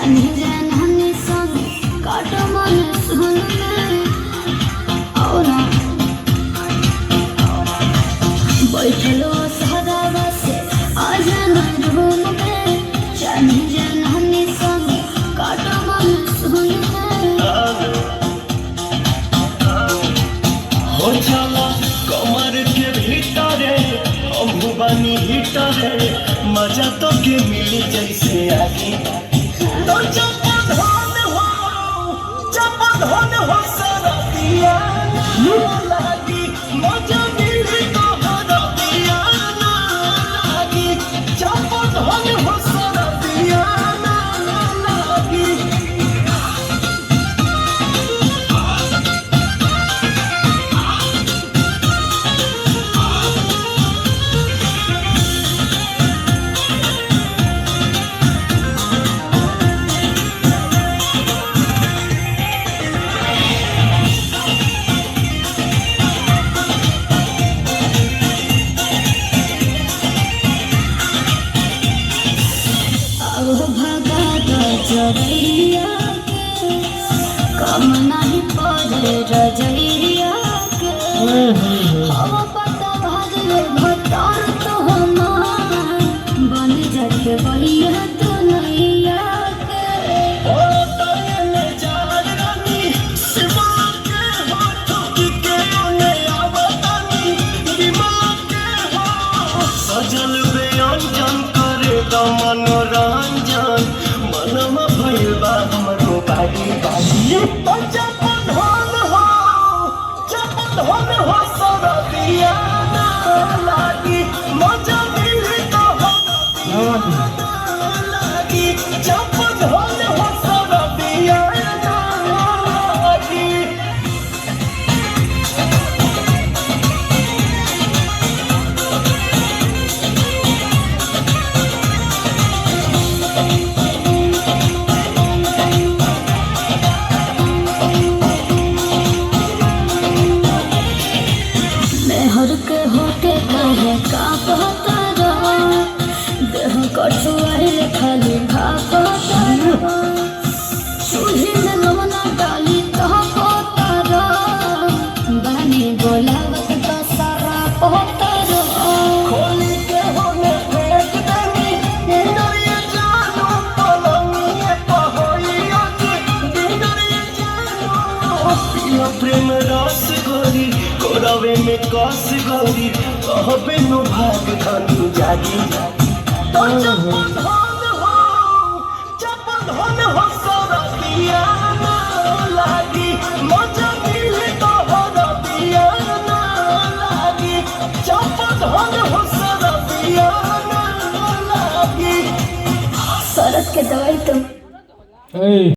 जानी जानी संग काटो मन सुन और बैठलो सहदावा से आ जाना रूम में जानी जानी संग काटो मन सुन हो जाला कमर के भीतरे अम्बुबानी भीतरे मजा तो के मिली जैसे आगे तो जब धन हो सारा दिया लागी मजा मिली तो हरा दिया लागी जब धन हो सारा दिया लागी रजैया के कम नहीं पड़े रजैया के हम पता भागले भतर तो हमार बन जाके भैया तो नैया के सजल व्यंजन करे मनोरंजन मनम भैया हमरो बागी बागी जब धन हो सारा दिया लागी मजा मिली तो लागी जब धन हो सारा दिया लागी हर के होके कहे का कहता रहा देह कठुआई खाली भागता रहा चूल्ही में नमना डाली कह कहता रहा बनी बोलावत का सारा कहता रहा खोली के होने फेंक देनी इंद्रिय जानो पलंगिए पहोइया की इंद्रिय जानो पिया प्रेम रस गोरी कोरवे में कस गोरी कहबे नु भाग धनु जागी तो जब धन हो सारा दिया लागी मजा मिली तो हरा दिया लागी जब धन हो सारा दिया लागी सरस के दवाई तो